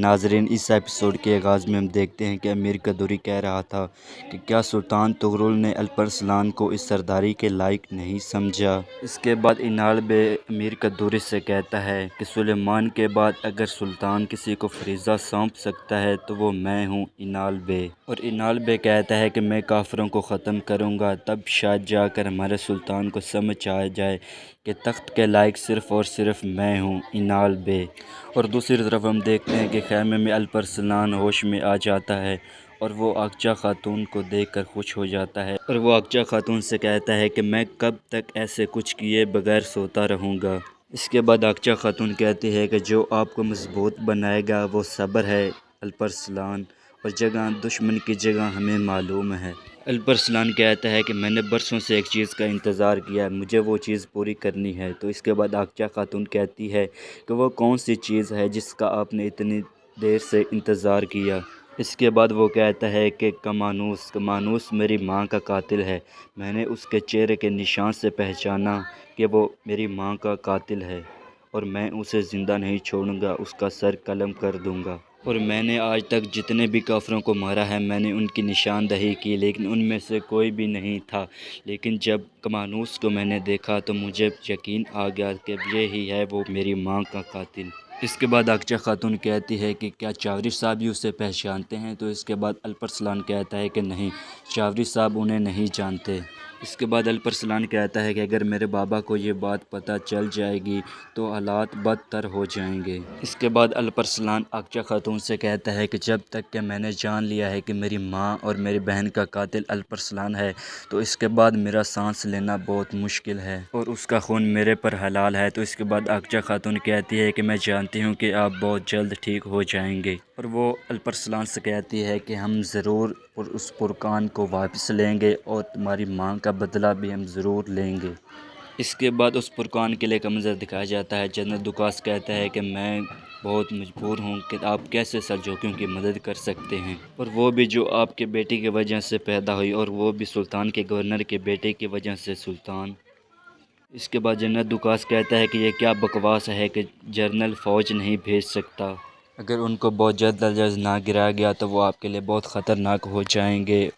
ناظرین، اس ایپیسوڈ کے آغاز میں ہم دیکھتے ہیں کہ امیر قدوری کہہ رہا تھا کہ کیا سلطان طغرل نے الپرسلان کو اس سرداری کے لائق نہیں سمجھا۔ اس کے بعد اینال بے امیر قدوری سے کہتا ہے کہ سلیمان کے بعد اگر سلطان کسی کو فریضہ سونپ سکتا ہے تو وہ میں ہوں، اینال بے۔ اور اینال بے کہتا ہے کہ میں کافروں کو ختم کروں گا، تب شاید جا کر ہمارے سلطان کو سمجھ آ جائے کہ تخت کے لائق صرف اور صرف میں ہوں، اینال بے۔ اور دوسری طرف ہم دیکھتے ہیں کہ خیمے میں الپرسلان ہوش میں آ جاتا ہے اور وہ اقچا خاتون کو دیکھ کر خوش ہو جاتا ہے، اور وہ اقچا خاتون سے کہتا ہے کہ میں کب تک ایسے کچھ کیے بغیر سوتا رہوں گا۔ اس کے بعد اقچا خاتون کہتی ہے کہ جو آپ کو مضبوط بنائے گا وہ صبر ہے الپرسلان، اور جگہ دشمن کی جگہ ہمیں معلوم ہے۔ الپرسلان کہتا ہے کہ میں نے برسوں سے ایک چیز کا انتظار کیا ہے، مجھے وہ چیز پوری کرنی ہے۔ تو اس کے بعد اقچا خاتون کہتی ہے کہ وہ کون سی چیز ہے جس کا آپ نے اتنی دیر سے انتظار کیا؟ اس کے بعد وہ کہتا ہے کہ کمانوس میری ماں کا قاتل ہے، میں نے اس کے چہرے کے نشان سے پہچانا کہ وہ میری ماں کا قاتل ہے، اور میں اسے زندہ نہیں چھوڑوں گا، اس کا سر قلم کر دوں گا۔ اور میں نے آج تک جتنے بھی کافروں کو مارا ہے میں نے ان کی نشاندہی کی، لیکن ان میں سے کوئی بھی نہیں تھا، لیکن جب کمانوس کو میں نے دیکھا تو مجھے یقین آ گیا کہ یہی ہے وہ میری ماں کا قاتل۔ اس کے بعد اقچا خاتون کہتی ہے کہ کیا چاوری صاحب بھی اسے پہچانتے ہیں؟ تو اس کے بعد الپرسلان کہتا ہے کہ نہیں، چاوری صاحب انہیں نہیں جانتے۔ اس کے بعد الپرسلان کہتا ہے کہ اگر میرے بابا کو یہ بات پتہ چل جائے گی تو حالات بدتر ہو جائیں گے۔ اس کے بعد الپرسلان اقچا خاتون سے کہتا ہے کہ جب تک کہ میں نے جان لیا ہے کہ میری ماں اور میری بہن کا قاتل الپرسلان ہے تو اس کے بعد میرا سانس لینا بہت مشکل ہے، اور اس کا خون میرے پر حلال ہے۔ تو اس کے بعد اقچا خاتون کہتی ہے کہ میں جانتی ہوں کہ آپ بہت جلد ٹھیک ہو جائیں گے، اور وہ الپرسلان سے کہتی ہے کہ ہم ضرور اس پرکان کو واپس لیں گے اور تمہاری ماں کا بدلہ بھی ہم ضرور لیں گے۔ اس کے بعد اس پرکان قلعے کا منظر دکھایا جاتا ہے۔ جنرل دوکاس کہتا ہے کہ میں بہت مجبور ہوں کہ آپ کیسے سلجوقیوں کی مدد کر سکتے ہیں، اور وہ بھی جو آپ کے بیٹے کی وجہ سے پیدا ہوئی، اور وہ بھی سلطان کے گورنر کے بیٹے کی وجہ سے سلطان۔ اس کے بعد جنرل دوکاس کہتا ہے کہ یہ کیا بکواس ہے کہ جنرل فوج نہیں بھیج سکتا، اگر ان کو بہت جلد از جلد نہ گرایا گیا تو وہ آپ کے لیے بہت خطرناک ہو جائیں گے،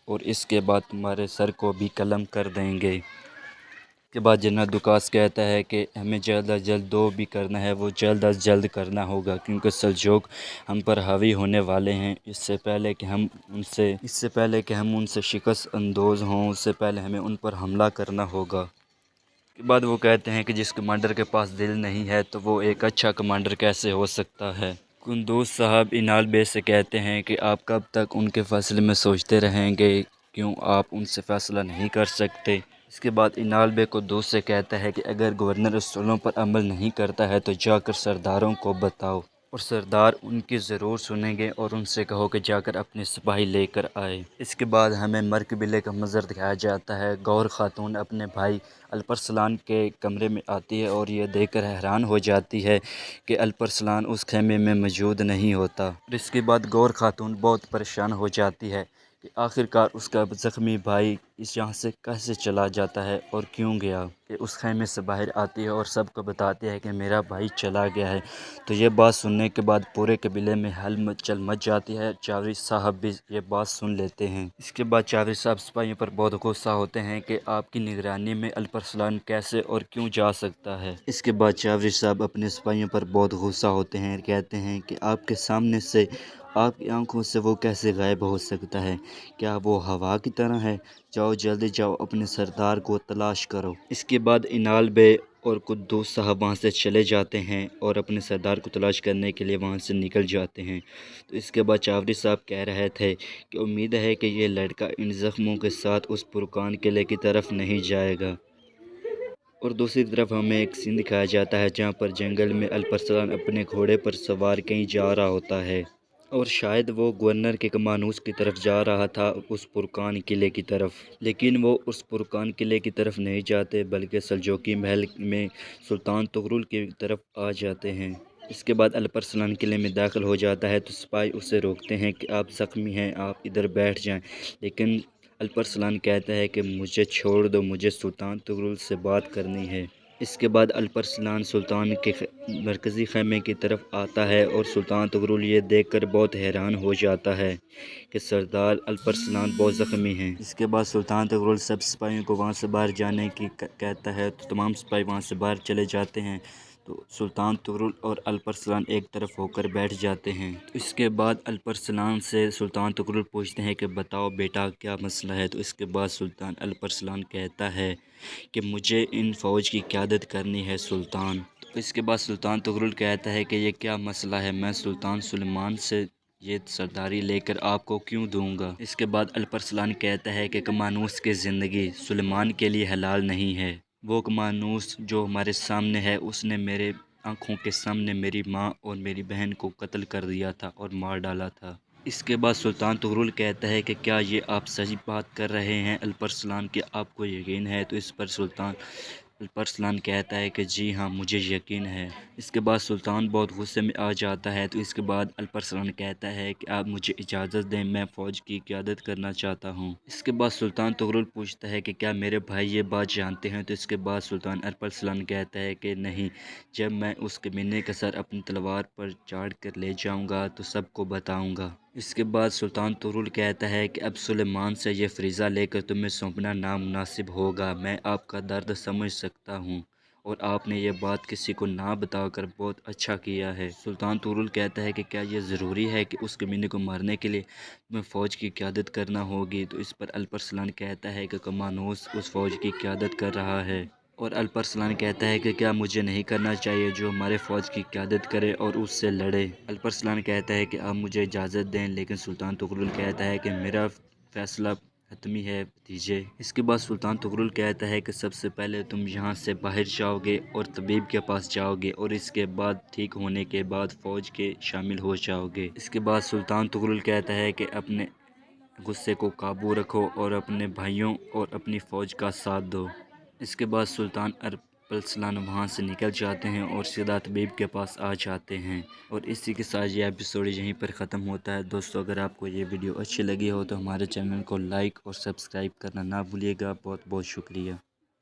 اور اس کے بعد تمہارے سر کو بھی قلم کر دیں گے۔ اس کے بعد جنرل دوکاس کہتا ہے کہ ہمیں جلد از جلد جو بھی کرنا ہے وہ جلد از جلد کرنا ہوگا، کیونکہ سلجوق ہم پر حاوی ہونے والے ہیں۔ اس سے پہلے کہ ہم ان سے شکست اندوز ہوں، اس سے پہلے ہمیں ان پر حملہ کرنا ہوگا۔ اس کے بعد وہ کہتے ہیں کہ جس کمانڈر کے پاس دل نہیں ہے تو وہ ایک اچھا کمانڈر کیسے ہو سکتا ہے؟ قندوز صاحب اینال بے سے کہتے ہیں کہ آپ کب تک ان کے فیصلے میں سوچتے رہیں گے، کیوں آپ ان سے فیصلہ نہیں کر سکتے؟ اس کے بعد اینال بے قدوس سے کہتا ہے کہ اگر گورنر اصولوں پر عمل نہیں کرتا ہے تو جا کر سرداروں کو بتاؤ، اور سردار ان کی ضرور سنیں گے، اور ان سے کہو کہ جا کر اپنے سپاہی لے کر آئے۔ اس کے بعد ہمیں مرگ قلعے کا منظر دکھایا جاتا ہے۔ گور خاتون اپنے بھائی الپرسلان کے کمرے میں آتی ہے اور یہ دیکھ کر حیران ہو جاتی ہے کہ الپرسلان اس خیمے میں موجود نہیں ہوتا، اور اس کے بعد گور خاتون بہت پریشان ہو جاتی ہے کہ آخر کار اس کا زخمی بھائی یہاں سے کیسے چلا جاتا ہے اور کیوں گیا، کہ اس خیمے سے باہر آتی ہے اور سب کو بتاتی ہے کہ میرا بھائی چلا گیا ہے۔ تو یہ بات سننے کے بعد پورے قبیلے میں ہلچل مچ جاتی ہے، چاوری صاحب بھی یہ بات سن لیتے ہیں۔ اس کے بعد چاوری صاحب سپاہیوں پر بہت غصہ ہوتے ہیں کہ آپ کی نگرانی میں الپرسلان کیسے اور کیوں جا سکتا ہے۔ اس کے بعد چاوری صاحب اپنے سپاہیوں پر بہت غصہ ہوتے ہیں، کہتے ہیں کہ آپ کے سامنے سے، آپ کی آنکھوں سے وہ کیسے غائب ہو سکتا ہے؟ کیا وہ ہوا کی طرح ہے؟ جاؤ جلدی جاؤ، اپنے سردار کو تلاش کرو۔ اس کے بعد اینال بے اور قدوس صاحب وہاں سے چلے جاتے ہیں اور اپنے سردار کو تلاش کرنے کے لیے وہاں سے نکل جاتے ہیں۔ تو اس کے بعد چاوری صاحب کہہ رہے تھے کہ امید ہے کہ یہ لڑکا ان زخموں کے ساتھ اس پرکان قلعے کی طرف نہیں جائے گا۔ اور دوسری طرف ہمیں ایک سین دکھایا جاتا ہے جہاں پر جنگل میں الپرسلان اپنے گھوڑے پر سوار کہیں جا رہا ہوتا ہے، اور شاید وہ گورنر کے کمانوس کی طرف جا رہا تھا، اس پرکان قلعے کی طرف، لیکن وہ اس پرکان قلعے کی طرف نہیں جاتے بلکہ سلجوقی محل میں سلطان طغرل کی طرف آ جاتے ہیں۔ اس کے بعد الپرسلان قلعے میں داخل ہو جاتا ہے تو سپاہی اسے روکتے ہیں کہ آپ زخمی ہیں، آپ ادھر بیٹھ جائیں، لیکن الپرسلان کہتا ہے کہ مجھے چھوڑ دو، مجھے سلطان طغرل سے بات کرنی ہے۔ اس کے بعد الپرسلان سلطان کے مرکزی خیمے کی طرف آتا ہے اور سلطان طغرل یہ دیکھ کر بہت حیران ہو جاتا ہے کہ سردار الپرسلان بہت زخمی ہیں۔ اس کے بعد سلطان طغرل سب سپاہیوں کو وہاں سے باہر جانے کی کہتا ہے تو تمام سپاہی وہاں سے باہر چلے جاتے ہیں، تو سلطان طغرل اور الپرسلان ایک طرف ہو کر بیٹھ جاتے ہیں۔ اس کے بعد الپرسلان سے سلطان طغرل پوچھتے ہیں کہ بتاؤ بیٹا کیا مسئلہ ہے، تو اس کے بعد سلطان الپرسلان کہتا ہے کہ مجھے ان فوج کی قیادت کرنی ہے سلطان۔ تو اس کے بعد سلطان طغرل کہتا ہے کہ یہ کیا مسئلہ ہے، میں سلطان سلیمان سے یہ سرداری لے کر آپ کو کیوں دوں گا۔ اس کے بعد الپرسلان کہتا ہے کہ کمانوس کی زندگی سلیمان کے لیے حلال نہیں ہے، وہ کمانوس جو ہمارے سامنے ہے اس نے میرے آنکھوں کے سامنے میری ماں اور میری بہن کو قتل کر دیا تھا اور مار ڈالا تھا۔ اس کے بعد سلطان طغرل کہتا ہے کہ کیا یہ آپ صحیح بات کر رہے ہیں الپرسلان، کہ آپ کو یقین ہے، تو اس پر سلطان الپرسلان کہتا ہے کہ جی ہاں مجھے یقین ہے۔ اس کے بعد سلطان بہت غصے میں آ جاتا ہے، تو اس کے بعد الپرسلان کہتا ہے کہ آپ مجھے اجازت دیں، میں فوج کی قیادت کرنا چاہتا ہوں۔ اس کے بعد سلطان طغرل پوچھتا ہے کہ کیا میرے بھائی یہ بات جانتے ہیں، تو اس کے بعد سلطان الپرسلان کہتا ہے کہ نہیں، جب میں اس کمینے کا سر اپنی تلوار پر چاڑ کر لے جاؤں گا تو سب کو بتاؤں گا۔ اس کے بعد سلطان طغرل کہتا ہے کہ اب سلیمان سے یہ فریضہ لے کر تمہیں سونپنا نامناسب ہوگا، میں آپ کا درد سمجھ سکتا ہوں اور آپ نے یہ بات کسی کو نہ بتا کر بہت اچھا کیا ہے۔ سلطان طغرل کہتا ہے کہ کیا یہ ضروری ہے کہ اس کمینے کو مارنے کے لیے تمہیں فوج کی قیادت کرنا ہوگی، تو اس پر الپرسلان کہتا ہے کہ کمانوس اس فوج کی قیادت کر رہا ہے، اور الپرسلان کہتا ہے کہ کیا مجھے نہیں کرنا چاہیے جو ہمارے فوج کی قیادت کرے اور اس سے لڑے۔ الپرسلان کہتا ہے کہ آپ مجھے اجازت دیں، لیکن سلطان طغرل کہتا ہے کہ میرا فیصلہ حتمی ہے بھتیجے۔ اس کے بعد سلطان طغرل کہتا ہے کہ سب سے پہلے تم یہاں سے باہر جاؤ گے اور طبیب کے پاس جاؤ گے، اور اس کے بعد ٹھیک ہونے کے بعد فوج کے شامل ہو جاؤ گے۔ اس کے بعد سلطان طغرل کہتا ہے کہ اپنے غصے کو قابو رکھو اور اپنے بھائیوں اور اپنی فوج کا ساتھ دو۔ اس کے بعد سلطان الپرسلان وہاں سے نکل جاتے ہیں اور سیدھا طبیب کے پاس آ جاتے ہیں، اور اسی کے ساتھ یہ ایپیسوڈ یہیں پر ختم ہوتا ہے۔ دوستو اگر آپ کو یہ ویڈیو اچھی لگی ہو تو ہمارے چینل کو لائک اور سبسکرائب کرنا نہ بھولیے گا۔ بہت بہت شکریہ۔